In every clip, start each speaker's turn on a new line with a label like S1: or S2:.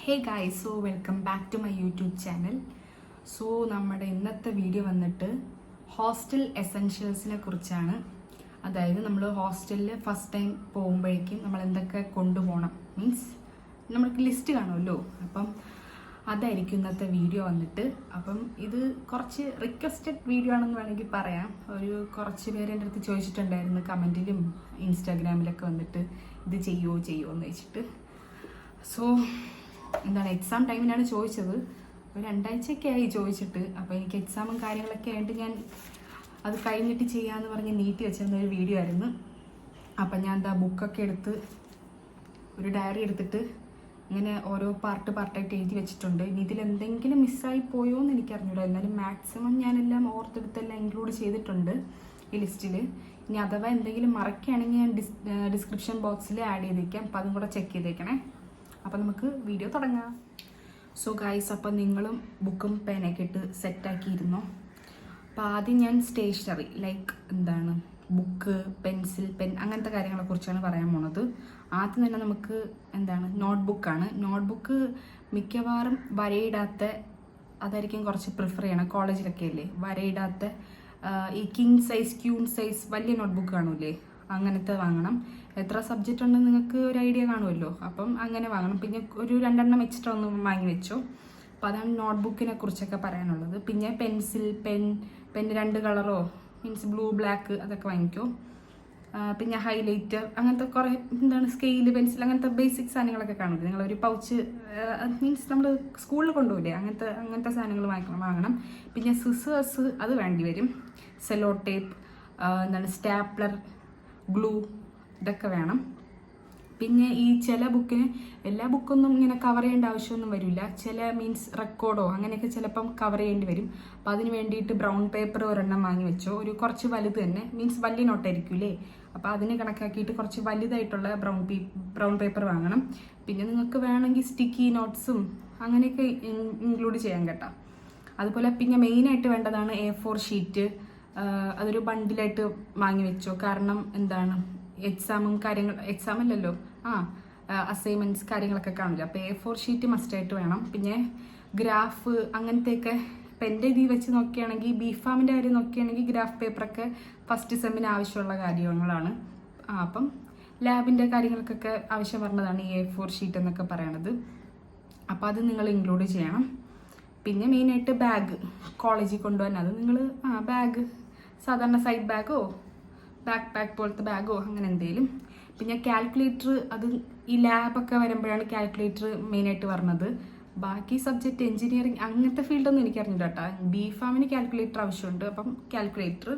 S1: Hey guys, so welcome back to my YouTube channel. So നമ്മുടെ ഇന്നത്തെ video വന്നിട്ട് hostel എസെൻഷ്യൽസിനെ കുറിച്ചാണ്. അതായത് നമ്മൾ ഹോസ്റ്റലിൽ ഫസ്റ്റ് ടൈം പോകുമ്പോഴേക്കും നമ്മൾ എന്തൊക്കെ കൊണ്ടുപോകണം, മീൻസ് നമ്മൾക്ക് ലിസ്റ്റ് കാണുമല്ലോ. അപ്പം അതായിരിക്കും ഇന്നത്തെ വീഡിയോ വന്നിട്ട്. അപ്പം ഇത് കുറച്ച് റിക്വസ്റ്റഡ് വീഡിയോ ആണെന്ന് വേണമെങ്കിൽ പറയാം. കുറച്ച് പേര് എൻ്റെ അടുത്ത് ചോദിച്ചിട്ടുണ്ടായിരുന്നു കമൻറ്റിലും ഇൻസ്റ്റാഗ്രാമിലൊക്കെ വന്നിട്ട് ഇത് ചെയ്യുമോ എന്ന് വെച്ചിട്ട്. സോ എക്സാം ടൈമിലാണ് ചോദിച്ചത്. ഒരു 2 ആഴ്ചയൊക്കെ ആയി ചോദിച്ചിട്ട്. അപ്പോൾ എനിക്ക് എക്സാമും കാര്യങ്ങളൊക്കെ ആയിട്ട് ഞാൻ അത് കഴിഞ്ഞിട്ട് ചെയ്യാമെന്ന് പറഞ്ഞ് നീട്ടി വെച്ചിരുന്ന ഒരു വീഡിയോ ആയിരുന്നു. അപ്പം ഞാൻ ബുക്കൊക്കെ എടുത്ത് ഒരു ഡയറി എടുത്തിട്ട് ഇങ്ങനെ ഓരോ പാർട്ടായിട്ട് എഴുതി വെച്ചിട്ടുണ്ട്. ഇനി ഇതിലെന്തെങ്കിലും മിസ്സായി പോയോ എന്ന് എനിക്കറിഞ്ഞൂടാ. എന്നാലും മാക്സിമം ഞാനെല്ലാം ഓർത്തെടുത്തെല്ലാം ഇൻക്ലൂഡ് ചെയ്തിട്ടുണ്ട് ഈ ലിസ്റ്റിൽ. ഇനി അഥവാ എന്തെങ്കിലും മറക്കുകയാണെങ്കിൽ ഞാൻ ഡിസ്ക്രിപ്ഷൻ ബോക്സിൽ ആഡ് ചെയ്തേക്കാം. അപ്പം അതും കൂടെ ചെക്ക് ചെയ്തേക്കണേ. അപ്പം നമുക്ക് വീഡിയോ തുടങ്ങാം. സോ ഗൈസ്, അപ്പം നിങ്ങളും ബുക്കും പേനയൊക്കെ ഇട്ട് സെറ്റാക്കിയിരുന്നോ? അപ്പോൾ ആദ്യം ഞാൻ stationery like book, pencil, pen അങ്ങനത്തെ കാര്യങ്ങളെ കുറിച്ചാണ് പറയാൻ പോണത്. ആദ്യം തന്നെ നമുക്ക് നോട്ട്ബുക്കാണ്. നോട്ട്ബുക്ക് മിക്കവാറും വരയിടാത്ത അതായിരിക്കും കുറച്ച് പ്രിഫർ ചെയ്യണം. കോളേജിലൊക്കെ അല്ലേ വരയിടാത്ത ഈ കിങ് സൈസ്, ക്യൂൺ സൈസ് വലിയ നോട്ട്ബുക്ക് കാണൂലേ, അങ്ങനത്തെ വാങ്ങണം. എത്ര സബ്ജക്റ്റ് ഉണ്ടെന്ന് നിങ്ങൾക്ക് ഒരു ഐഡിയ കാണുമല്ലോ. അപ്പം അങ്ങനെ വാങ്ങണം. പിന്നെ ഒരു 2 എക്സ്ട്രാ ഒന്ന് വാങ്ങി വെച്ചോ. അപ്പോൾ അതാണ് നോട്ട്ബുക്കിനെ കുറിച്ചൊക്കെ പറയാനുള്ളത്. പിന്നെ പെൻസിൽ, പെൻ 2 കളറോ മീൻസ് ബ്ലൂ, ബ്ലാക്ക് അതൊക്കെ വാങ്ങിക്കോ. പിന്നെ ഹൈലൈറ്റർ അങ്ങനത്തെ കുറേ സ്കെയിൽ, പെൻസിൽ അങ്ങനത്തെ ബേസിക് സാധനങ്ങളൊക്കെ കാണില്ലേ. നിങ്ങളൊരു പൗച്ച് മീൻസ് നമ്മൾ സ്കൂളിൽ കൊണ്ടുപോകില്ലേ, അങ്ങനത്തെ സാധനങ്ങൾ വാങ്ങണം. പിന്നെ സിസേഴ്സ് അത് വേണ്ടി വരും. സെല്ലോ ടേപ്പ്, സ്റ്റാപ്ലർ, ഗ്ലൂ ഇതൊക്കെ വേണം. പിന്നെ ഈ ചില ബുക്കിന് എല്ലാ ബുക്കൊന്നും ഇങ്ങനെ കവർ ചെയ്യേണ്ട ആവശ്യമൊന്നും വരില്ല. ചില മീൻസ് റെക്കോർഡോ അങ്ങനെയൊക്കെ ചിലപ്പം കവർ ചെയ്യേണ്ടി വരും. അപ്പം അതിന് വേണ്ടിയിട്ട് ബ്രൗൺ പേപ്പർ ഒരെണ്ണം വാങ്ങി വെച്ചോ. കുറച്ച് വലുത് തന്നെ, മീൻസ് വലിയ നോട്ടായിരിക്കൂലേ. അപ്പോൾ അതിന് കണക്കാക്കിയിട്ട് കുറച്ച് വലുതായിട്ടുള്ള ബ്രൗൺ പേപ്പർ വാങ്ങണം. പിന്നെ നിങ്ങൾക്ക് വേണമെങ്കിൽ സ്റ്റിക്കി നോട്ട്സും അങ്ങനെയൊക്കെ ഇൻക്ലൂഡ് ചെയ്യാൻ കേട്ടോ. അതുപോലെ പിന്നെ മെയിനായിട്ട് വേണ്ടതാണ് A4 ഷീറ്റ്. അതൊരു ബണ്ടിലായിട്ട് വാങ്ങി വെച്ചോ. കാരണം എക്സാമും എക്സാമല്ലല്ലോ അസൈൻമെൻറ്റ്സ് കാര്യങ്ങളൊക്കെ കാണില്ല. അപ്പോൾ A4 ഷീറ്റ് മസ്റ്റായിട്ട് വേണം. പിന്നെ ഗ്രാഫ് അങ്ങനത്തെയൊക്കെ ഇപ്പം എൻ്റെ ഇതിൽ വെച്ച് നോക്കുകയാണെങ്കിൽ ബിഫാമിൻ്റെ കാര്യം നോക്കുകയാണെങ്കിൽ ഗ്രാഫ് പേപ്പറൊക്കെ ഫസ്റ്റ് സെമ്മിന് ആവശ്യമുള്ള കാര്യങ്ങളാണ്. അപ്പം ലാബിൻ്റെ കാര്യങ്ങൾക്കൊക്കെ ആവശ്യം പറഞ്ഞതാണ് ഈ A4 ഷീറ്റ് എന്നൊക്കെ പറയണത്. അപ്പോൾ അത് നിങ്ങൾ ഇൻക്ലൂഡ് ചെയ്യണം. പിന്നെ മെയിനായിട്ട് ബാഗ് കോളേജിൽ കൊണ്ടുപോകാൻ. അത് നിങ്ങൾ ബാഗ് സാധാരണ സൈഡ് ബാഗോ ബാക്ക് പാക്ക് പോലത്തെ ബാഗോ അങ്ങനെ എന്തെങ്കിലും. പിന്നെ കാൽക്കുലേറ്റർ, അത് ഈ ലാബൊക്കെ വരുമ്പോഴാണ് കാൽക്കുലേറ്റർ മെയിനായിട്ട് പറഞ്ഞത്. ബാക്കി സബ്ജക്റ്റ് എഞ്ചിനീയറിങ് അങ്ങനത്തെ ഫീൽഡൊന്നും എനിക്കറിഞ്ഞില്ല കേട്ടോ. ബിഫാമിന് കാൽക്കുലേറ്റർ ആവശ്യമുണ്ട്. അപ്പം കാൽക്കുലേറ്റർ.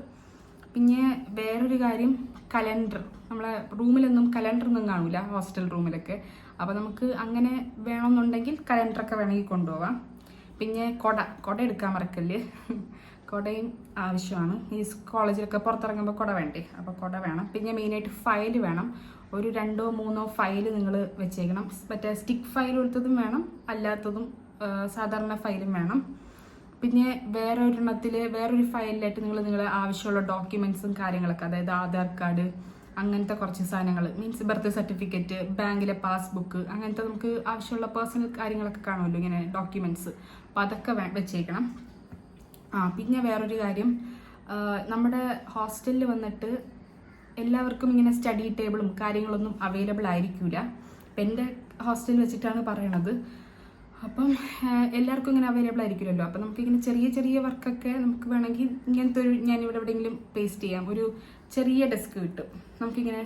S1: പിന്നെ വേറൊരു കാര്യം കലണ്ടർ. നമ്മളെ റൂമിലൊന്നും കലണ്ടറൊന്നും കാണില്ല ഹോസ്റ്റൽ റൂമിലൊക്കെ. അപ്പോൾ നമുക്ക് അങ്ങനെ വേണമെന്നുണ്ടെങ്കിൽ കലണ്ടറൊക്കെ വേണമെങ്കിൽ കൊണ്ടുപോവാം. പിന്നെ കുട എടുക്കാൻ മറക്കല്ല്. കുടയും ആവശ്യമാണ്. ഈ കോളേജിലൊക്കെ പുറത്തിറങ്ങുമ്പോൾ കുട വേണ്ടേ, അപ്പോൾ കുട വേണം. പിന്നെ മെയിനായിട്ട് ഫയൽ വേണം. ഒരു 2 or 3 ഫയൽ നിങ്ങൾ വെച്ചേക്കണം. മറ്റേ സ്റ്റിക്ക് ഫയൽ കൊടുത്തതും വേണം, അല്ലാത്തതും സാധാരണ ഫയലും വേണം. പിന്നെ വേറൊരു ഫയലിലായിട്ട് നിങ്ങളെ ആവശ്യമുള്ള ഡോക്യുമെൻറ്റ്സും കാര്യങ്ങളൊക്കെ, അതായത് ആധാർ കാർഡ് അങ്ങനത്തെ കുറച്ച് സാധനങ്ങൾ, മീൻസ് ബർത്ത് സർട്ടിഫിക്കറ്റ്, ബാങ്കിലെ പാസ്ബുക്ക് അങ്ങനത്തെ നമുക്ക് ആവശ്യമുള്ള പേഴ്സണൽ കാര്യങ്ങളൊക്കെ കാണുമല്ലോ ഇങ്ങനെ ഡോക്യുമെൻറ്റ്സ്. അപ്പോൾ അതൊക്കെ വെച്ചേക്കണം. പിന്നെ വേറൊരു കാര്യം, നമ്മുടെ ഹോസ്റ്റലിൽ വന്നിട്ട് എല്ലാവർക്കും ഇങ്ങനെ സ്റ്റഡി ടേബിളും കാര്യങ്ങളൊന്നും അവൈലബിൾ ആയിരിക്കില്ല. അപ്പം എൻ്റെ ഹോസ്റ്റലിൽ വെച്ചിട്ടാണ് പറയണത്. അപ്പം എല്ലാവർക്കും ഇങ്ങനെ അവൈലബിൾ ആയിരിക്കില്ലല്ലോ. അപ്പം നമുക്കിങ്ങനെ ചെറിയ വർക്കൊക്കെ നമുക്ക് വേണമെങ്കിൽ ഇങ്ങനത്തെ ഞാനിവിടെ എവിടെയെങ്കിലും പേസ്റ്റ് ചെയ്യാം. ഒരു ചെറിയ ഡെസ്ക് കിട്ടും നമുക്കിങ്ങനെ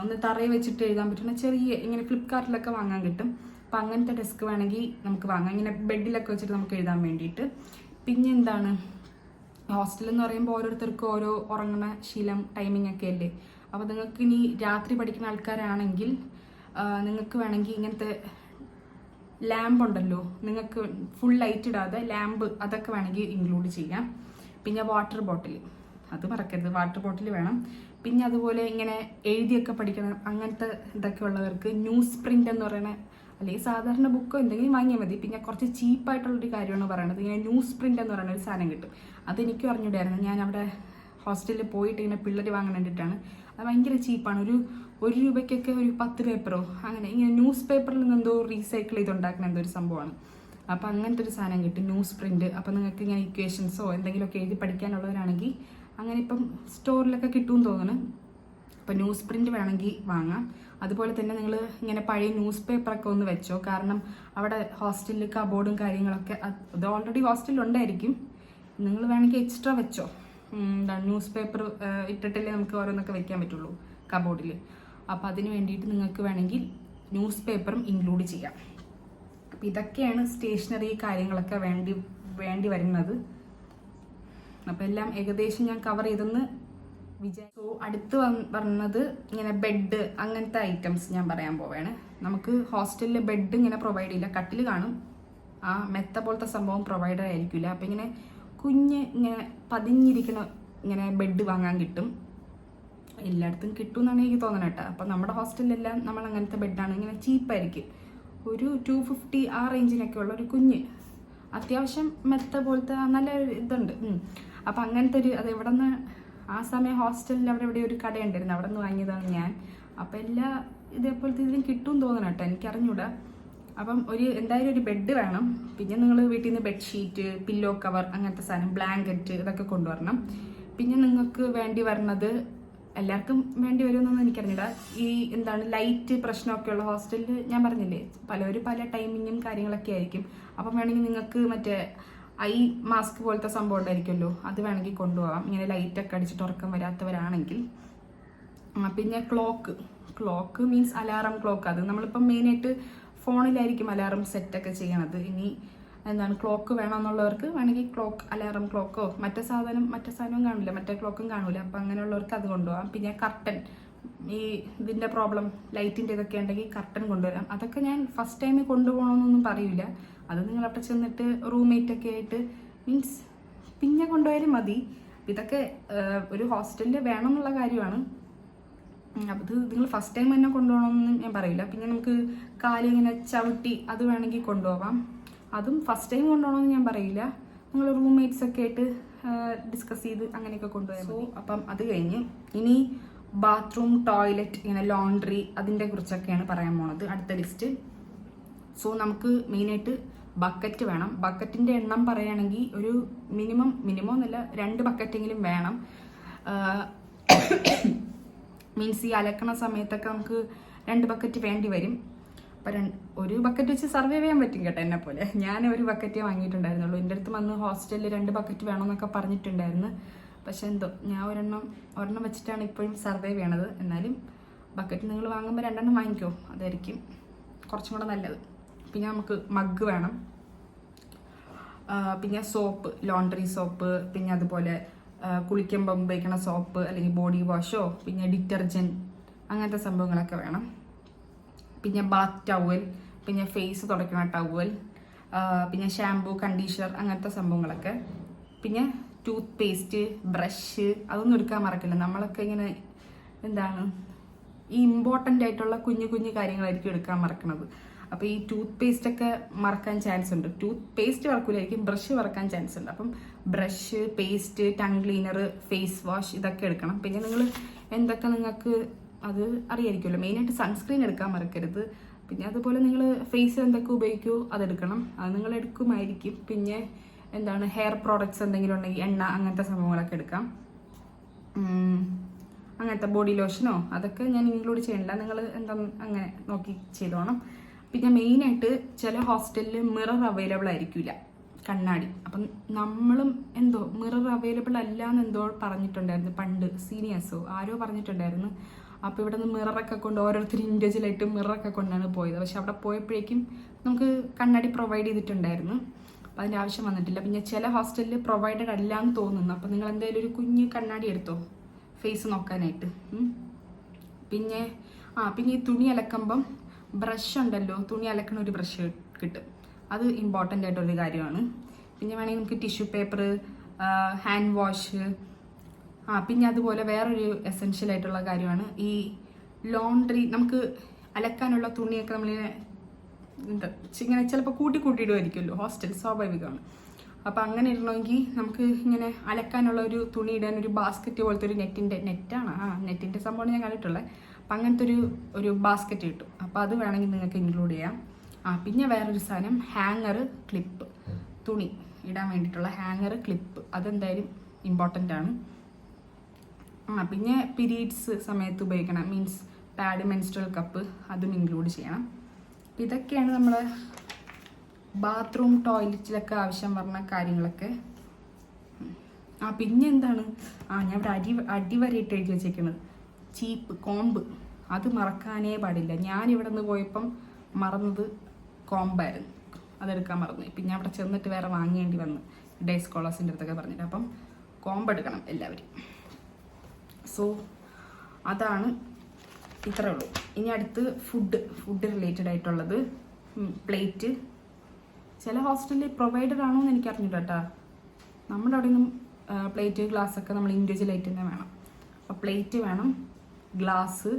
S1: ഒന്ന് തറയിൽ വെച്ചിട്ട് എഴുതാൻ പറ്റുന്ന ചെറിയ, ഇങ്ങനെ ഫ്ലിപ്കാർട്ടിലൊക്കെ വാങ്ങാൻ കിട്ടും. അപ്പം അങ്ങനത്തെ ഡെസ്ക് വേണമെങ്കിൽ നമുക്ക് വാങ്ങാം, ഇങ്ങനെ ബെഡിലൊക്കെ വെച്ചിട്ട് നമുക്ക് എഴുതാൻ വേണ്ടിയിട്ട്. പിന്നെ ഹോസ്റ്റൽ എന്ന് പറയുമ്പോൾ ഓരോരുത്തർക്കും ഓരോ ഉറങ്ങുന്ന ശീലം ടൈമിംഗ് ഒക്കെ അല്ലേ. അപ്പോൾ നിങ്ങൾക്ക് ഇനി രാത്രി പഠിക്കുന്ന ആൾക്കാരാണെങ്കിൽ നിങ്ങൾക്ക് വേണമെങ്കിൽ ഇങ്ങനത്തെ ലാമ്പ് ഉണ്ടല്ലോ, നിങ്ങൾക്ക് ഫുൾ ലൈറ്റ് ഇടാതെ ലാമ്പ് അതൊക്കെ വേണമെങ്കിൽ ഇൻക്ലൂഡ് ചെയ്യാം. പിന്നെ വാട്ടർ ബോട്ടിൽ, അത് മറക്കരുത്, വാട്ടർ ബോട്ടിൽ വേണം. പിന്നെ അതുപോലെ ഇങ്ങനെ എഴുതിയൊക്കെ പഠിക്കണം അങ്ങനത്തെ ഇതൊക്കെ ഉള്ളവർക്ക് ന്യൂസ് പ്രിൻ്റ് എന്ന് പറയുന്ന, അല്ലെങ്കിൽ സാധാരണ ബുക്കോ എന്തെങ്കിലും വാങ്ങിയാൽ മതി. പിന്നെ കുറച്ച് ചീപ്പായിട്ടുള്ളൊരു കാര്യമാണ് പറയണത്. ഇങ്ങനെ ന്യൂസ് പ്രിൻ്റ് എന്ന് പറയുന്ന ഒരു സാധനം കിട്ടും. അതെനിക്കും അറിഞ്ഞിട്ടായിരുന്നു. ഞാൻ അവിടെ ഹോസ്റ്റലിൽ പോയിട്ട് ഇങ്ങനെ പിള്ളേർ വാങ്ങാൻ വേണ്ടിയിട്ടാണ്. അത് ഭയങ്കര ചീപ്പാണ്. 1 രൂപയ്ക്കൊക്കെ ഒരു 10 പേപ്പറോ അങ്ങനെ ഇങ്ങനെ ന്യൂസ് പേപ്പറിൽ നിന്ന് എന്തോ റീസൈക്കിൾ ചെയ്തുണ്ടാക്കുന്ന എന്തോ ഒരു സംഭവമാണ്. അപ്പോൾ അങ്ങനത്തെ ഒരു സാധനം കിട്ടും, ന്യൂസ് പ്രിന്റ്. അപ്പോൾ നിങ്ങൾക്ക് ഇങ്ങനെ ഇക്വേഷൻസോ എന്തെങ്കിലുമൊക്കെ എഴുതി പഠിക്കാനുള്ളവരാണെങ്കിൽ അങ്ങനെ ഇപ്പം സ്റ്റോറിലൊക്കെ കിട്ടുമെന്ന് തോന്നുന്നു. അപ്പോൾ ന്യൂസ് പ്രിന്റ് വേണമെങ്കിൽ വാങ്ങാം. അതുപോലെ തന്നെ നിങ്ങൾ ഇങ്ങനെ പഴയ ന്യൂസ് പേപ്പറൊക്കെ ഒന്ന് വെച്ചോ, കാരണം അവിടെ ഹോസ്റ്റലിൽ കബോർഡും കാര്യങ്ങളൊക്കെ അത് ഓൾറെഡി ഹോസ്റ്റലിൽ ഉണ്ടായിരിക്കും. നിങ്ങൾ വേണമെങ്കിൽ എക്സ്ട്രാ വെച്ചോ. എന്താണ് ന്യൂസ് പേപ്പർ ഇട്ടിട്ടല്ലേ നമുക്ക് ഓരോന്നൊക്കെ വെക്കാൻ പറ്റുള്ളൂ കബോർഡിൽ. അപ്പോൾ അതിന് വേണ്ടിയിട്ട് നിങ്ങൾക്ക് വേണമെങ്കിൽ ന്യൂസ് പേപ്പറും ഇൻക്ലൂഡ് ചെയ്യാം. അപ്പം ഇതൊക്കെയാണ് സ്റ്റേഷനറി കാര്യങ്ങളൊക്കെ വേണ്ടി വരുന്നത്. അപ്പം എല്ലാം ഏകദേശം ഞാൻ കവർ ചെയ്തെന്ന് വിചാരിച്ചു. അടുത്ത് പറഞ്ഞത് ഇങ്ങനെ ബെഡ് അങ്ങനത്തെ ഐറ്റംസ് ഞാൻ പറയാൻ പോവുകയാണ്. നമുക്ക് ഹോസ്റ്റലിൽ ബെഡ് ഇങ്ങനെ പ്രൊവൈഡ് ചെയ്യില്ല, കട്ടിൽ കാണും, ആ മെത്ത പോലത്തെ സംഭവം പ്രൊവൈഡ് ആയിരിക്കില്ല. അപ്പം ഇങ്ങനെ കുഞ്ഞ് ഇങ്ങനെ പതിഞ്ഞിരിക്കണ ഇങ്ങനെ ബെഡ് വാങ്ങാൻ കിട്ടും. എല്ലായിടത്തും കിട്ടും എന്നാണ് എനിക്ക് തോന്നുന്നത് കേട്ടോ. അപ്പം നമ്മുടെ ഹോസ്റ്റലിലെല്ലാം നമ്മൾ അങ്ങനത്തെ ബെഡാണ്, ഇങ്ങനെ ചീപ്പായിരിക്കും, ഒരു 250 ആ റേഞ്ചിനൊക്കെ ഉള്ള ഒരു കുഞ്ഞ് അത്യാവശ്യം മെത്ത പോലത്തെ നല്ല ഇതുണ്ട്. അപ്പം അങ്ങനത്തെ ഒരു അത് എവിടെ നിന്ന് ആ സമയം ഹോസ്റ്റലിൽ അവിടെ എവിടെ ഒരു കടയുണ്ടായിരുന്നു, അവിടെ നിന്ന് വാങ്ങിയതാണ് ഞാൻ. അപ്പം എല്ലാ ഇതേപോലത്തെ ഇതിലും കിട്ടും തോന്നണം കേട്ടോ, എനിക്കറിഞ്ഞൂടാ. അപ്പം എന്തായാലും ഒരു ബെഡ് വേണം. പിന്നെ നിങ്ങൾ വീട്ടിൽ നിന്ന് ബെഡ്ഷീറ്റ്, പില്ലോ കവർ, അങ്ങനത്തെ സാധനം, ബ്ലാങ്കറ്റ് ഇതൊക്കെ കൊണ്ടുവരണം. പിന്നെ നിങ്ങൾക്ക് വേണ്ടി വരുന്നത്, എല്ലാവർക്കും വേണ്ടി വരുമെന്നൊന്നും എനിക്കറിഞ്ഞില്ല, ഈ എന്താണ് ലൈറ്റ് പ്രശ്നമൊക്കെ ഉള്ള ഹോസ്റ്റലിൽ ഞാൻ പറഞ്ഞില്ലേ പലരും പല ടൈമിങ്ങും കാര്യങ്ങളൊക്കെ ആയിരിക്കും. അപ്പം വേണമെങ്കിൽ നിങ്ങൾക്ക് മറ്റേ ഐ മാസ്ക് പോലത്തെ സംഭവം ഉണ്ടായിരിക്കുമല്ലോ, അത് വേണമെങ്കിൽ കൊണ്ടുപോകാം, ഇങ്ങനെ ലൈറ്റൊക്കെ അടിച്ചിട്ട് ഉറക്കം വരാത്തവരാണെങ്കിൽ. പിന്നെ ക്ലോക്ക് മീൻസ് അലാറം ക്ലോക്ക്. അത് നമ്മളിപ്പം മെയിനായിട്ട് ഫോണിലായിരിക്കും അലാറം സെറ്റൊക്കെ ചെയ്യണത്. ഇനി എന്താണ് ക്ലോക്ക് വേണമെന്നുള്ളവർക്ക് വേണമെങ്കിൽ അലാറം ക്ലോക്കോ മറ്റേ സാധനവും കാണില്ല, മറ്റേ ക്ലോക്കും കാണില്ല. അപ്പം അങ്ങനെയുള്ളവർക്ക് അത് കൊണ്ടുപോകാം. പിന്നെ കർട്ടൻ, ഈ ഇതിൻ്റെ പ്രോബ്ലം ലൈറ്റിൻ്റെ ഇതൊക്കെ ഉണ്ടെങ്കിൽ കർട്ടൻ കൊണ്ടുവരാം. അതൊക്കെ ഞാൻ ഫസ്റ്റ് ടൈം കൊണ്ടുപോകണമെന്നൊന്നും പറയില്ല, അത് നിങ്ങൾ അവിടെ ചെന്നിട്ട് റൂംമേറ്റൊക്കെ ആയിട്ട് മീൻസ് പിന്നെ കൊണ്ടുപോയാലും മതി. ഇതൊക്കെ ഒരു ഹോസ്റ്റലിൽ വേണം എന്നുള്ള കാര്യമാണ്. അത് നിങ്ങൾ ഫസ്റ്റ് ടൈം തന്നെ കൊണ്ടുപോകണമെന്ന് ഞാൻ പറയില്ല. പിന്നെ നമുക്ക് കാലിങ്ങനെ ചവിട്ടി അത് വേണമെങ്കിൽ കൊണ്ടുപോകാം, അതും ഫസ്റ്റ് ടൈം കൊണ്ടുപോകണമെന്ന് ഞാൻ പറയില്ല. നിങ്ങൾ റൂംമേറ്റ്സ് ഒക്കെ ആയിട്ട് ഡിസ്കസ് ചെയ്ത് അങ്ങനെയൊക്കെ കൊണ്ടുപോയാൽ മതി. അപ്പം അത് കഴിഞ്ഞ് ഇനി ബാത്റൂം, ടോയ്ലറ്റ്, ഇങ്ങനെ ലോണ്ട്രി, അതിൻ്റെ കുറിച്ചൊക്കെയാണ് പറയാൻ പോണത് അടുത്ത ലിസ്റ്റ്. സോ നമുക്ക് മെയിനായിട്ട് ബക്കറ്റ് വേണം. ബക്കറ്റിൻ്റെ എണ്ണം പറയുകയാണെങ്കിൽ ഒരു മിനിമം എന്നല്ല 2 ബക്കറ്റെങ്കിലും വേണം. മീൻസ് ഈ അലക്കണ സമയത്തൊക്കെ നമുക്ക് 2 ബക്കറ്റ് വേണ്ടി വരും. അപ്പം ഒരു ബക്കറ്റ് വെച്ച് സർവൈവ് ചെയ്യാൻ പറ്റും കേട്ടോ, എന്നെ പോലെ. ഞാൻ ഒരു ബക്കറ്റേ വാങ്ങിയിട്ടുണ്ടായിരുന്നുള്ളൂ. എൻ്റെ അടുത്ത് വന്ന് ഹോസ്റ്റലിൽ 2 ബക്കറ്റ് വേണമെന്നൊക്കെ പറഞ്ഞിട്ടുണ്ടായിരുന്നു. പക്ഷെ എന്തോ ഞാൻ ഒരെണ്ണം വെച്ചിട്ടാണ് ഇപ്പോഴും സർവൈവ് ചെയ്യണത്. എന്നാലും ബക്കറ്റ് നിങ്ങൾ വാങ്ങുമ്പോൾ 2 വാങ്ങിക്കോ, അതായിരിക്കും കുറച്ചും കൂടെ നല്ലത്. പിന്നെ നമുക്ക് മഗ് വേണം, പിന്നെ സോപ്പ്, ലോണ്ട്രി സോപ്പ്, പിന്നെ അതുപോലെ കുളിക്കുമ്പോൾ ഉപയോഗിക്കണ സോപ്പ് അല്ലെങ്കിൽ ബോഡി വാഷോ, പിന്നെ ഡിറ്റർജൻറ്റ്, അങ്ങനത്തെ സംഭവങ്ങളൊക്കെ വേണം. പിന്നെ ബാത്ത് ടവൽ, പിന്നെ ഫേസ് തുടയ്ക്കണ ടവൽ, പിന്നെ ഷാംപൂ, കണ്ടീഷണർ, അങ്ങനത്തെ സംഭവങ്ങളൊക്കെ. പിന്നെ ടൂത്ത് പേസ്റ്റ്, ബ്രഷ്, അതൊന്നും എടുക്കാൻ മറക്കില്ല. നമ്മളൊക്കെ ഇങ്ങനെ എന്താണ് ഈ ഇമ്പോർട്ടൻ്റ് ആയിട്ടുള്ള കുഞ്ഞു കാര്യങ്ങളായിരിക്കും എടുക്കാൻ മറക്കണത്. അപ്പോൾ ഈ ടൂത്ത് പേസ്റ്റ് ഒക്കെ മറക്കാൻ ചാൻസ് ഉണ്ട്. ടൂത്ത് പേസ്റ്റ് മറക്കൂലായിരിക്കും, ബ്രഷ് മറക്കാൻ ചാൻസ് ഉണ്ട്. അപ്പം brush, paste, tongue cleaner, face wash, ഇതൊക്കെ എടുക്കണം. പിന്നെ നിങ്ങൾ എന്തൊക്കെ നിങ്ങൾക്ക് അത് അറിയായിരിക്കുമല്ലോ. മെയിനായിട്ട് സൺസ്ക്രീൻ എടുക്കാൻ മറക്കരുത്. പിന്നെ അതുപോലെ നിങ്ങൾ ഫേസിൽ എന്തൊക്കെ ഉപയോഗിക്കുമോ അതെടുക്കണം, അത് നിങ്ങൾ എടുക്കുമായിരിക്കും. പിന്നെ എന്താണ് ഹെയർ പ്രോഡക്ട്സ് എന്തെങ്കിലും ഉണ്ടെങ്കിൽ എണ്ണ, അങ്ങനത്തെ സംഭവങ്ങളൊക്കെ എടുക്കാം. അങ്ങനത്തെ ബോഡി ലോഷനോ അതൊക്കെ ഞാൻ ഇൻക്ലൂഡ് ചെയ്യണില്ല, നിങ്ങൾ എന്താ അങ്ങനെ നോക്കി ചെയ്തോണം. പിന്നെ മെയിനായിട്ട് ചില ഹോസ്റ്റലിൽ മിറർ അവൈലബിൾ ആയിരിക്കില്ല, കണ്ണാടി. അപ്പം നമ്മളും എന്തോ മിറർ അവൈലബിൾ അല്ല എന്നെന്തോ പറഞ്ഞിട്ടുണ്ടായിരുന്നു പണ്ട്, സീനിയേഴ്സോ ആരോ പറഞ്ഞിട്ടുണ്ടായിരുന്നു. അപ്പോൾ ഇവിടെ നിന്ന് മിററൊക്കെ കൊണ്ട് ഓരോരുത്തർ ഇൻഡിവിജ്വലായിട്ട് മിററൊക്കെ കൊണ്ടാണ് പോയത്. പക്ഷെ അവിടെ പോയപ്പോഴേക്കും നമുക്ക് കണ്ണാടി പ്രൊവൈഡ് ചെയ്തിട്ടുണ്ടായിരുന്നു, അപ്പോൾ അതിൻ്റെ ആവശ്യം വന്നിട്ടില്ല. പിന്നെ ചില ഹോസ്റ്റലിൽ പ്രൊവൈഡഡ് അല്ല എന്ന് തോന്നുന്നു. അപ്പോൾ നിങ്ങൾ എന്തായാലും ഒരു കുഞ്ഞ് കണ്ണാടി എടുത്തോ ഫേസ് നോക്കാനായിട്ട്. പിന്നെ ഈ തുണി അലക്കുമ്പം ബ്രഷ് ഉണ്ടല്ലോ, തുണി അലക്കണ ഒരു ബ്രഷ് കിട്ടും, അത് ഇമ്പോർട്ടൻ്റ് ആയിട്ടൊരു കാര്യമാണ്. പിന്നെ വേണമെങ്കിൽ നമുക്ക് ടിഷ്യൂ പേപ്പർ, ഹാൻഡ് വാഷ്. പിന്നെ അതുപോലെ വേറൊരു എസെൻഷ്യൽ ആയിട്ടുള്ള കാര്യമാണ് ഈ ലോണ്ട്രി. നമുക്ക് അലക്കാനുള്ള തുണിയൊക്കെ നമ്മളിങ്ങനെ ഇങ്ങനെ ചിലപ്പോൾ കൂട്ടിയിടുമായിരിക്കുമല്ലോ ഹോസ്റ്റൽ, സ്വാഭാവികമാണ്. അപ്പോൾ അങ്ങനെ ഇടണമെങ്കിൽ നമുക്ക് ഇങ്ങനെ അലക്കാനുള്ള ഒരു തുണി ഇടാൻ ഒരു ബാസ്ക്കറ്റ് പോലത്തെ ഒരു നെറ്റിൻ്റെ സംഭവമാണ് ഞാൻ കണ്ടിട്ടുള്ളത്. അപ്പം അങ്ങനത്തെ ഒരു ബാസ്ക്കറ്റ് കിട്ടും. അപ്പോൾ അത് വേണമെങ്കിൽ നിങ്ങൾക്ക് ഇൻക്ലൂഡ് ചെയ്യാം. പിന്നെ വേറൊരു സാധനം ഹാങ്ങർ ക്ലിപ്പ്, തുണി ഇടാൻ വേണ്ടിയിട്ടുള്ള ഹാങ്ങർ ക്ലിപ്പ്, അതെന്തായാലും ഇമ്പോർട്ടൻ്റ് ആണ്. പിന്നെ പീരീഡ്സ് സമയത്ത് ഉപയോഗിക്കണം, മീൻസ് പാഡ്, മെൻസ്ട്രൽ കപ്പ്, അതും ഇൻക്ലൂഡ് ചെയ്യണം. അപ്പം ഇതൊക്കെയാണ് നമ്മൾ ബാത്റൂം ടോയ്ലറ്റിലൊക്കെ ആവശ്യം പറഞ്ഞ കാര്യങ്ങളൊക്കെ. പിന്നെ എന്താണ്, ഞാൻ ഇവിടെ അടിവരയിട്ട് എഴുതി വെച്ചേക്കുന്നത് ചീപ്പ്, കോമ്പ്, അത് മറക്കാനേ പാടില്ല. ഞാനിവിടെ നിന്ന് പോയപ്പം മറന്നത് കോമ്പായിരുന്നു, അതെടുക്കാൻ മറന്നു. പിന്നെ അവിടെ ചെന്നിട്ട് വേറെ വാങ്ങേണ്ടി വന്നു, ഡേ സ്കോളേഴ്സിൻ്റെ അടുത്തൊക്കെ പറഞ്ഞിട്ട്. അപ്പം കോമ്പ് എടുക്കണം എല്ലാവരും. സോ അതാണ്, ഇത്രേ ഉള്ളൂ. ഇനി അടുത്ത് ഫുഡ് റിലേറ്റഡ് ആയിട്ടുള്ളത്. പ്ലേറ്റ് ചില ഹോസ്റ്റലിൽ പ്രൊവൈഡഡ് ആണോ എന്ന് എനിക്ക് അറിഞ്ഞില്ല കേട്ടോ. നമ്മുടെ അവിടെ നിന്നും പ്ലേറ്റ്, ഗ്ലാസ്സൊക്കെ നമ്മൾ ഇൻഡിവിജ്വലായിട്ട് തന്നെ വേണം. അപ്പോൾ പ്ലേറ്റ് വേണം, ഗ്ലാസ്,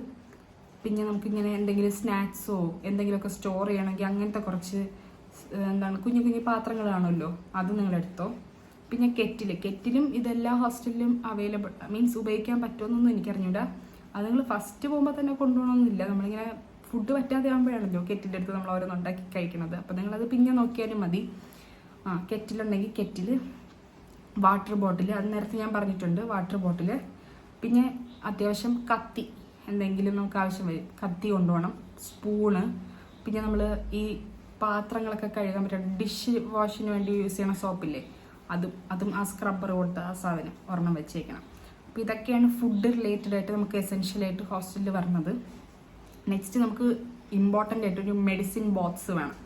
S1: പിന്നെ നമുക്കിങ്ങനെ എന്തെങ്കിലും സ്നാക്സോ എന്തെങ്കിലുമൊക്കെ സ്റ്റോർ ചെയ്യണമെങ്കിൽ അങ്ങനത്തെ കുറച്ച് കുഞ്ഞു കുഞ്ഞു പാത്രങ്ങൾ കാണുമല്ലോ, അത് നിങ്ങളെടുത്തോ. പിന്നെ കെറ്റിലും ഇതെല്ലാ ഹോസ്റ്റലിലും അവൈലബിൾ, മീൻസ് ഉപയോഗിക്കാൻ പറ്റുമെന്നൊന്നും എനിക്കറിഞ്ഞൂടാ. അത് നിങ്ങൾ ഫസ്റ്റ് പോകുമ്പോൾ തന്നെ കൊണ്ടുപോകണമെന്നില്ല. നമ്മളിങ്ങനെ ഫുഡ് പറ്റാതെ ആകുമ്പോഴാണല്ലോ കെറ്റിൻ്റെ അടുത്ത് നമ്മൾ ഓരോന്നുണ്ടാക്കി കഴിക്കുന്നത്. അപ്പോൾ നിങ്ങളത് പിന്നെ നോക്കിയാലും മതി. കെറ്റിലുണ്ടെങ്കിൽ കെറ്റിൽ, വാട്ടർ ബോട്ടിൽ, അത് നേരത്തെ ഞാൻ പറഞ്ഞിട്ടുണ്ട്, വാട്ടർ ബോട്ടിൽ. പിന്നെ അത്യാവശ്യം കത്തി, എന്തെങ്കിലും നമുക്ക് ആവശ്യം വരും, കത്തി കൊണ്ടുപോകണം. സ്പൂണ്, പിന്നെ നമ്മൾ ഈ പാത്രങ്ങളൊക്കെ കഴുകാൻ പറ്റുന്ന ഡിഷ് വാഷിന് വേണ്ടി യൂസ് ചെയ്യണ സോപ്പില്ലേ, അതും ആ സ്ക്രബ്ബർ കൊടുത്ത ആ സാധനം ഒരെണ്ണം വെച്ചേക്കണം. അപ്പോൾ ഇതൊക്കെയാണ് ഫുഡ് റിലേറ്റഡ് ആയിട്ട് നമുക്ക് എസെൻഷ്യലായിട്ട് ഹോസ്റ്റലിൽ വരുന്നത്. നെക്സ്റ്റ് നമുക്ക് ഇമ്പോർട്ടൻ്റ് ആയിട്ട് ഒരു മെഡിസിൻ ബോക്സ് വേണം,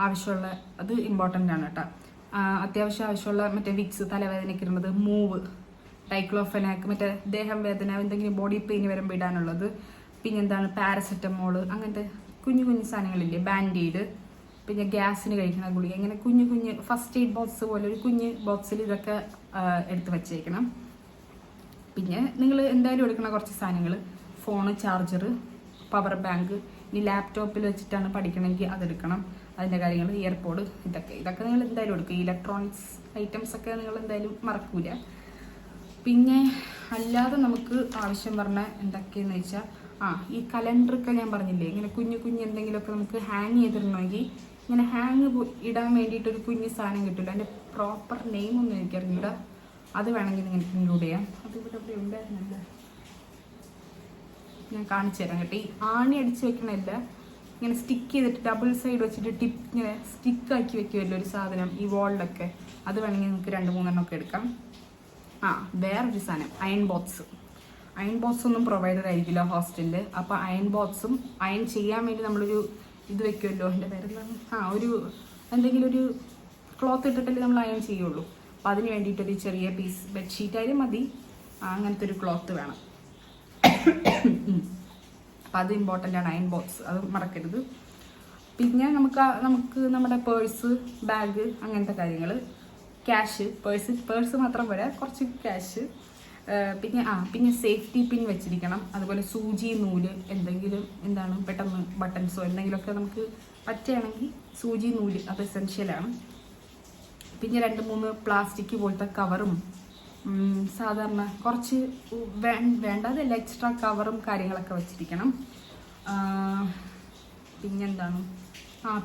S1: ആവശ്യമുള്ള, അത് ഇമ്പോർട്ടൻ്റ് ആണ് കേട്ടോ. അത്യാവശ്യം ആവശ്യമുള്ള മറ്റേ വിക്സ്, തലവേദനയ്ക്ക് ഇടുന്നത്, മൂവ്, ഡൈക്ലോഫെനാക്ക്, മറ്റേ ദേഹം വേദന, എന്തെങ്കിലും ബോഡി പെയിൻ വരുമ്പോൾ ഇടാനുള്ളത്. പിന്നെന്താണ് പാരസെറ്റമോള്, അങ്ങനത്തെ കുഞ്ഞു കുഞ്ഞു സാധനങ്ങളില്ലേ, ബാൻഡേഡ്, പിന്നെ ഗ്യാസിന് കഴിക്കുന്ന ഗുളിക, ഇങ്ങനെ കുഞ്ഞു കുഞ്ഞ് ഫസ്റ്റ് എയ്ഡ് ബോക്സ് പോലെ ഒരു കുഞ്ഞ് ബോക്സിൽ ഇതൊക്കെ എടുത്ത് വെച്ചേക്കണം. പിന്നെ നിങ്ങൾ എന്തായാലും എടുക്കണ കുറച്ച് സാധനങ്ങൾ, ഫോണ്, ചാർജർ, പവർ ബാങ്ക്. ഇനി ലാപ്ടോപ്പിൽ വെച്ചിട്ടാണ് പഠിക്കണമെങ്കിൽ അതെടുക്കണം, അതിൻ്റെ കാര്യങ്ങൾ, ഇയർപോഡ്, ഇതൊക്കെ നിങ്ങൾ എന്തായാലും എടുക്കുക. ഇലക്ട്രോണിക്സ് ഐറ്റംസ് ഒക്കെ നിങ്ങൾ എന്തായാലും മറക്കൂല. പിന്നെ അല്ലാതെ നമുക്ക് ആവശ്യം പറഞ്ഞ എന്തൊക്കെയെന്ന് വെച്ചാൽ, ഈ കലണ്ടറൊക്കെ ഞാൻ പറഞ്ഞില്ലേ, ഇങ്ങനെ കുഞ്ഞു കുഞ്ഞു എന്തെങ്കിലുമൊക്കെ നമുക്ക് ഹാങ് ചെയ്തിടണമെങ്കിൽ ഇങ്ങനെ ഹാങ് ഇടാൻ വേണ്ടിയിട്ടൊരു കുഞ്ഞു സാധനം കിട്ടില്ല, അതിൻ്റെ പ്രോപ്പർ നെയിമൊന്നും എനിക്കറിഞ്ഞൂടാ, അത് വേണമെങ്കിൽ നിങ്ങൾക്ക് ഇൻക്ലൂഡ് ചെയ്യാം. അത് ഇവിടെ ഉണ്ടായിരുന്നല്ല, ഞാൻ കാണിച്ചു തരാം കേട്ടോ. ഈ ആണി അടിച്ച് വെക്കണമല്ല, ഇങ്ങനെ സ്റ്റിക്ക് ചെയ്തിട്ട് ഡബിൾ സൈഡ് വെച്ചിട്ട് ടിപ്പ് ഇങ്ങനെ സ്റ്റിക്കാക്കി വെക്കുമല്ലോ ഒരു സാധനം ഈ വാളിലൊക്കെ, അത് വേണമെങ്കിൽ നിങ്ങൾക്ക് 2-3 ഒക്കെ എടുക്കാം. വേറൊരു സാധനം അയൺ ബോക്സ് ഒന്നും പ്രൊവൈഡഡ് ആയിരിക്കില്ല ഹോസ്റ്റലിൽ. അപ്പോൾ അയൺ ബോക്സും അയൺ ചെയ്യാൻ വേണ്ടി നമ്മളൊരു ഇത് വെക്കുമല്ലോ, എൻ്റെ പേരെന്താണ്, ഒരു എന്തെങ്കിലും ഒരു ക്ലോത്ത് ഇട്ടിട്ടല്ലേ നമ്മൾ അയൺ ചെയ്യുള്ളൂ. അപ്പോൾ അതിന് വേണ്ടിയിട്ടൊരു ചെറിയ പീസ് ബെഡ്ഷീറ്റ് ആയാലും മതി, അങ്ങനത്തെ ഒരു ക്ലോത്ത് വേണം. അപ്പം അത് ഇമ്പോർട്ടൻ്റ് ആണ്, അയൺ ബോക്സ്, അത് മറക്കരുത്. പിന്നെ നമുക്ക് നമ്മുടെ പേഴ്സ്, ബാഗ്, അങ്ങനത്തെ കാര്യങ്ങൾ, ക്യാഷ്, പേഴ്സ് മാത്രം പോരാ, കുറച്ച് ക്യാഷ്. പിന്നെ സേഫ്റ്റി പിൻ വെച്ചിരിക്കണം. അതുപോലെ സൂചി, നൂല്, എന്തെങ്കിലും പെട്ടെന്ന് ബട്ടൺസോ എന്തെങ്കിലുമൊക്കെ നമുക്ക് പറ്റുകയാണെങ്കിൽ സൂചി, നൂല്, അത് എസെൻഷ്യലാണ്. പിന്നെ 2-3 പ്ലാസ്റ്റിക് പോലത്തെ കവറും, സാധാരണ കുറച്ച് വേണ്ടതല്ല എക്സ്ട്രാ കവറും കാര്യങ്ങളൊക്കെ വെച്ചിരിക്കണം.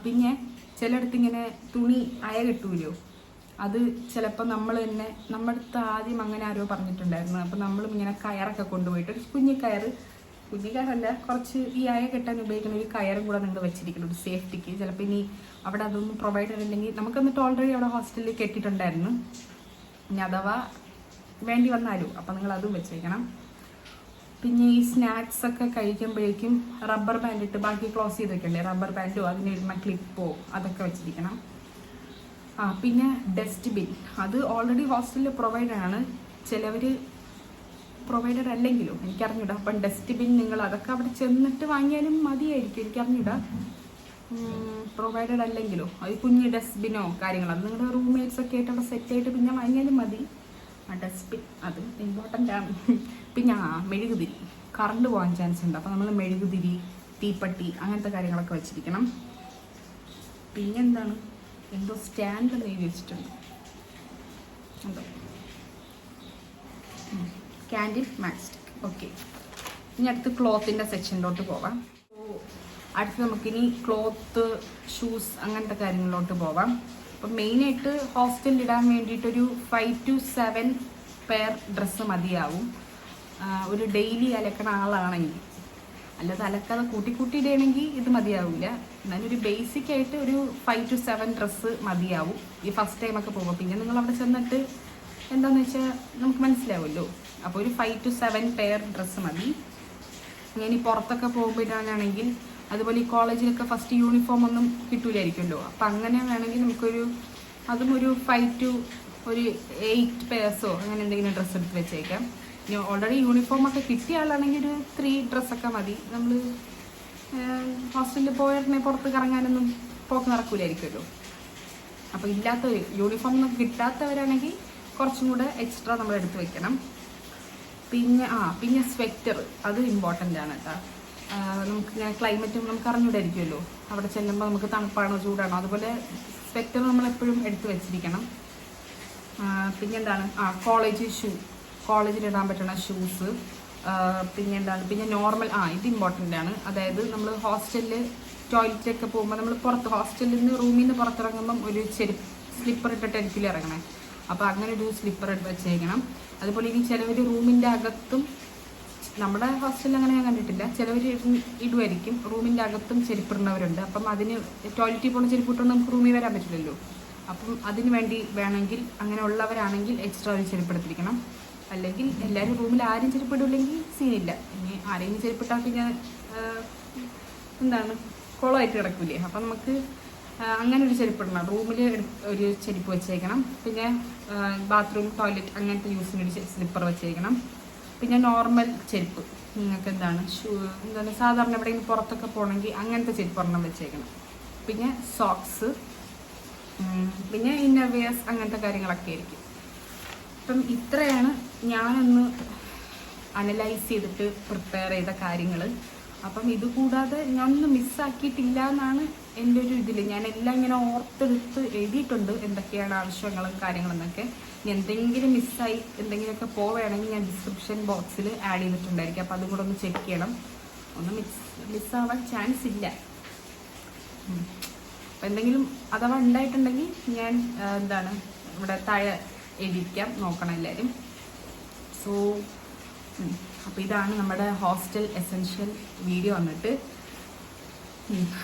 S1: പിന്നെ ചിലയിടത്ത് ഇങ്ങനെ തുണി അയ കിട്ടൂലോ, അത് ചിലപ്പോൾ നമ്മൾ തന്നെ, നമ്മുടെ അടുത്ത് ആദ്യം അങ്ങനെ ആരോ പറഞ്ഞിട്ടുണ്ടായിരുന്നു. അപ്പോൾ നമ്മളും ഇങ്ങനെ കയറൊക്കെ കൊണ്ടുപോയിട്ട് ഒരു കുഞ്ഞു കയറല്ല, കുറച്ച് ഈ അയ കെട്ടാൻ ഉപയോഗിക്കുന്ന ഒരു കയറും കൂടെ നിങ്ങൾ വെച്ചിരിക്കണം ഒരു സേഫ്റ്റിക്ക്. ചിലപ്പോൾ ഇനി അവിടെ അതൊന്നും പ്രൊവൈഡ് ചെയ്തില്ലെങ്കിൽ, നമുക്ക് എന്നിട്ട് ഓൾറെഡി അവിടെ ഹോസ്റ്റലിൽ കെട്ടിയിട്ടുണ്ടായിരുന്നു, ഇനി അഥവാ വേണ്ടി വന്നാലും അപ്പം നിങ്ങൾ അതും വെച്ചേക്കണം. പിന്നെ ഈ സ്നാക്സ് ഒക്കെ കഴിക്കുമ്പോഴേക്കും റബ്ബർ ബാൻഡ് ഇട്ട് ബാക്കി ക്ലോസ് ചെയ്ത് വെക്കണ്ടേ, റബ്ബർ ബാൻഡോ അതിനിടുന്ന ക്ലിപ്പോ അതൊക്കെ വെച്ചിരിക്കണം. പിന്നെ ഡസ്റ്റ്ബിൻ, അത് ഓൾറെഡി ഹോസ്റ്റലിൽ പ്രൊവൈഡഡ് ആണ്, ചിലവർ പ്രൊവൈഡഡ് അല്ലെങ്കിലും എനിക്കറിഞ്ഞൂടാ. അപ്പം ഡസ്റ്റ്ബിൻ നിങ്ങൾ അതൊക്കെ അവിടെ ചെന്നിട്ട് വാങ്ങിയാലും മതിയായിരിക്കും, എനിക്കറിഞ്ഞൂടാ. പ്രൊവൈഡഡ് അല്ലെങ്കിലോ അത് കുഞ്ഞ് ഡസ്റ്റ്ബിനോ കാര്യങ്ങളോ അത് നിങ്ങളുടെ റൂംമേറ്റ്സ് ഒക്കെ ആയിട്ട് അവിടെ സെറ്റായിട്ട് പിന്നെ വാങ്ങിയാലും മതി. ഡസ്റ്റ്ബിൻ അത് ഇമ്പോർട്ടൻ്റ് ആണ്. പിന്നെ മെഴുകുതിരി, കറണ്ട് പോകാൻ ചാൻസ് ഉണ്ട്, അപ്പോൾ നമ്മൾ മെഴുകുതിരി, തീപ്പട്ടി, അങ്ങനത്തെ കാര്യങ്ങളൊക്കെ വെച്ചിരിക്കണം. പിന്നെന്താണ്, എന്തോ സ്റ്റാൻഡ് എഴുതി വെച്ചിട്ടുണ്ട്, എന്തോ ക്യാൻഡിൽ, മാച്ച് സ്റ്റിക്ക്. ഓക്കെ, ഇനി അടുത്ത് ക്ലോത്തിൻ്റെ സെക്ഷനിലോട്ട് പോവാം. അടുത്ത് നമുക്കിനി ക്ലോത്ത്, ഷൂസ് അങ്ങനത്തെ കാര്യങ്ങളിലോട്ട് പോവാം. അപ്പം മെയിനായിട്ട് ഹോസ്റ്റലിൽ ഇടാൻ വേണ്ടിയിട്ടൊരു 5 to 7 പെയർ ഡ്രസ്സ് മതിയാവും ഒരു ഡെയിലി അലക്കണ ആളാണെങ്കിൽ. അല്ലാതെ അലക്കാതെ കൂട്ടി ഇടുകയാണെങ്കിൽ ഇത് മതിയാവില്ല. എന്നാലും ഒരു ബേസിക് ആയിട്ട് ഒരു 5 to 7 ഡ്രസ്സ് മതിയാവും ഈ ഫസ്റ്റ് ടൈമൊക്കെ പോകുമ്പോൾ. പിന്നെ നിങ്ങൾ അവിടെ ചെന്നിട്ട് എന്താണെന്ന് വെച്ചാൽ നമുക്ക് മനസ്സിലാവുമല്ലോ. അപ്പോൾ ഒരു 5 to 7 പെയർ ഡ്രസ്സ് മതി. ഞാൻ ഈ പുറത്തൊക്കെ പോകുമ്പോൾ ഇടാനാണെങ്കിൽ, അതുപോലെ ഈ കോളേജിലൊക്കെ ഫസ്റ്റ് യൂണിഫോം ഒന്നും കിട്ടൂലായിരിക്കുമല്ലോ. അപ്പം അങ്ങനെ വേണമെങ്കിൽ നമുക്കൊരു അതും ഒരു 5 to 8 പെയർസോ അങ്ങനെ എന്തെങ്കിലും ഡ്രസ്സ് എടുത്ത് വെച്ചേക്കാം. ഇനി ഓൾറെഡി യൂണിഫോമൊക്കെ കിട്ടിയ ആളാണെങ്കിൽ ഒരു 3 ഡ്രസ്സൊക്കെ മതി. നമ്മൾ ഹോസ്റ്റലിൽ പോയിരുന്നെ പുറത്ത് കറങ്ങാനൊന്നും പോക്ക് നടക്കൂലായിരിക്കുമല്ലോ. അപ്പോൾ ഇല്ലാത്തവർ, യൂണിഫോം ഒന്നും കിട്ടാത്തവരാണെങ്കിൽ കുറച്ചും കൂടെ എക്സ്ട്രാ നമ്മൾ എടുത്ത് വെക്കണം. പിന്നെ സ്വെറ്റർ, അത് ഇമ്പോർട്ടൻ്റ് ആണ് കേട്ടോ. നമുക്ക് ഇങ്ങനെ ക്ലൈമറ്റും നമുക്ക് അറിഞ്ഞൂടായിരിക്കുമല്ലോ അവിടെ ചെല്ലുമ്പോൾ നമുക്ക് തണുപ്പാണോ ചൂടാണോ. അതുപോലെ സ്വെറ്റർ നമ്മളെപ്പോഴും എടുത്ത് വെച്ചിരിക്കണം. പിന്നെന്താണ്, കോളേജിലിടാൻ പറ്റുന്ന ഷൂസ്. പിന്നെ നോർമൽ ഇത് ഇമ്പോർട്ടൻ്റ് ആണ്. അതായത് നമ്മൾ ഹോസ്റ്റലിൽ ടോയ്ലറ്റിലൊക്കെ പോകുമ്പോൾ നമ്മൾ പുറത്ത് ഹോസ്റ്റലിൽ നിന്ന് റൂമിൽ നിന്ന് പുറത്തിറങ്ങുമ്പം ഒരു സ്ലിപ്പർ ഇട്ടിട്ടായിരിക്കില്ല ഇറങ്ങണേ. അപ്പോൾ അങ്ങനെ ഒരു സ്ലിപ്പർ എടുത്ത് വെച്ചേക്കണം. അതുപോലെ ഇനി ചിലവർ റൂമിൻ്റെ അകത്തും, നമ്മുടെ ഹോസ്റ്റലിൽ അങ്ങനെ ഞാൻ കണ്ടിട്ടില്ല, ചിലവർ ഇടുമായിരിക്കും റൂമിൻ്റെ അകത്തും ചെരുപ്പിടുന്നവരുണ്ട്. അപ്പം അതിന് ടോയ്ലറ്റിൽ പോകുന്ന ചെരുപ്പിട്ടുകൊണ്ട് നമുക്ക് റൂമിൽ വരാൻ പറ്റില്ലല്ലോ. അപ്പം അതിന് വേണ്ടി വേണമെങ്കിൽ അങ്ങനെ ഉള്ളവരാണെങ്കിൽ എക്സ്ട്രാ ഒരു ചെരുപ്പെടുത്തിരിക്കണം. അല്ലെങ്കിൽ എല്ലാവരും റൂമിൽ ആരും ചെരുപ്പിടില്ലെങ്കിൽ സീനില്ല. ഇനി ആരെങ്കിലും ചെരുപ്പിട്ടാൽ പിന്നെ കുളമായിട്ട് കിടക്കൂലേ. അപ്പം നമുക്ക് അങ്ങനെ ഒരു ചെരുപ്പിടണം. റൂമിൽ ഒരു ചെരുപ്പ് വെച്ചേക്കണം. പിന്നെ ബാത്റൂം, ടോയ്ലറ്റ് അങ്ങനത്തെ യൂസിന് ഒരു സ്ലിപ്പർ വെച്ചേക്കണം. പിന്നെ നോർമൽ ചെരുപ്പ്, നിങ്ങൾക്ക് സാധാരണ എവിടെയെങ്കിലും പുറത്തൊക്കെ പോകണമെങ്കിൽ അങ്ങനത്തെ ചെരുപ്പ് ഒരെണ്ണം വെച്ചേക്കണം. പിന്നെ സോക്സ്, പിന്നെ ഇന്നർവെയർസ് അങ്ങനത്തെ കാര്യങ്ങളൊക്കെ ആയിരിക്കും. അപ്പം ഇത്രയാണ് ഞാനൊന്ന് അനലൈസ് ചെയ്തിട്ട് പ്രിപ്പയർ ചെയ്ത കാര്യങ്ങൾ. അപ്പം ഇതുകൂടാതെ ഞാനൊന്നും മിസ്സാക്കിയിട്ടില്ല എന്നാണ് എൻ്റെ ഒരു ഇതിൽ. ഞാൻ എല്ലാം ഇങ്ങനെ ഓർത്തെടുത്ത് എഴുതിയിട്ടുണ്ട് എന്തൊക്കെയാണ് ആവശ്യങ്ങളും കാര്യങ്ങളെന്നൊക്കെ. ഇനി എന്തെങ്കിലും മിസ്സായി എന്തെങ്കിലുമൊക്കെ പോവുകയാണെങ്കിൽ ഞാൻ ഡിസ്ക്രിപ്ഷൻ ബോക്സിൽ ആഡ് ചെയ്തിട്ടുണ്ടായിരിക്കും. അപ്പോൾ അതുകൂടെ ഒന്ന് ചെക്ക് ചെയ്യണം. ഒന്നും മിസ്സാവാൻ ചാൻസ് ഇല്ല. അപ്പം എന്തെങ്കിലും അഥവാ ഉണ്ടായിട്ടുണ്ടെങ്കിൽ ഞാൻ ഇവിടെ താഴെ എഴുതിക്കാം, നോക്കണം എല്ലാവരും. സോ അപ്പോൾ ഇതാണ് നമ്മുടെ ഹോസ്റ്റൽ എസെൻഷ്യൽ വീഡിയോ വന്നിട്ട്.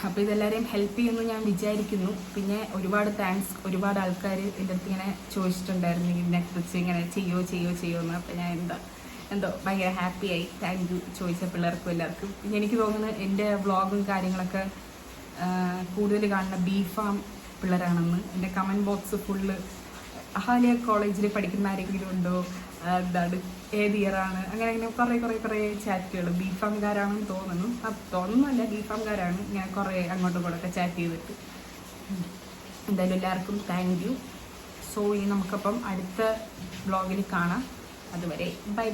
S1: അപ്പോൾ ഇതെല്ലാവരെയും ഹെൽപ്പ് ചെയ്യുമെന്ന് ഞാൻ വിചാരിക്കുന്നു. പിന്നെ ഒരുപാട് താങ്ക്സ്. ഒരുപാട് ആൾക്കാർ എൻ്റെ അടുത്ത് ഇങ്ങനെ ചോദിച്ചിട്ടുണ്ടായിരുന്നു ഇതിനെക്കുറിച്ച് ഇങ്ങനെ ചെയ്യുമോ എന്ന്. അപ്പോൾ ഞാൻ എന്തോ ഭയങ്കര ഹാപ്പിയായി. താങ്ക് യു ചോദിച്ച പിള്ളേർക്കും എല്ലാവർക്കും. പിന്നെ എനിക്ക് തോന്നുന്നത് എൻ്റെ വ്ളോഗും കാര്യങ്ങളൊക്കെ കൂടുതൽ കാണുന്ന ബി.ഫാം പിള്ളേരാണെന്ന്. എൻ്റെ കമൻറ്റ് ബോക്സ് ഫുള്ള് അഹാലിയ കോളേജിൽ പഠിക്കുന്ന ആരെങ്കിലും ഉണ്ടോ, ഏത് ഇയറാണ്, അങ്ങനെ കുറേ ചാറ്റുകൾ. ബി.ഫാംകാരാണെന്ന് തോന്നുന്നു. തോന്നുന്നല്ല, ബി.ഫാംകാരാണ്. ഞാൻ കുറേ അങ്ങോട്ടും ഇങ്ങോട്ടൊക്കെ ചാറ്റ് ചെയ്തിട്ട്. എന്തായാലും എല്ലാവർക്കും താങ്ക് യു. സോ ഇനി നമുക്കപ്പം അടുത്ത വ്ളോഗിൽ കാണാം. അതുവരെ ബൈ.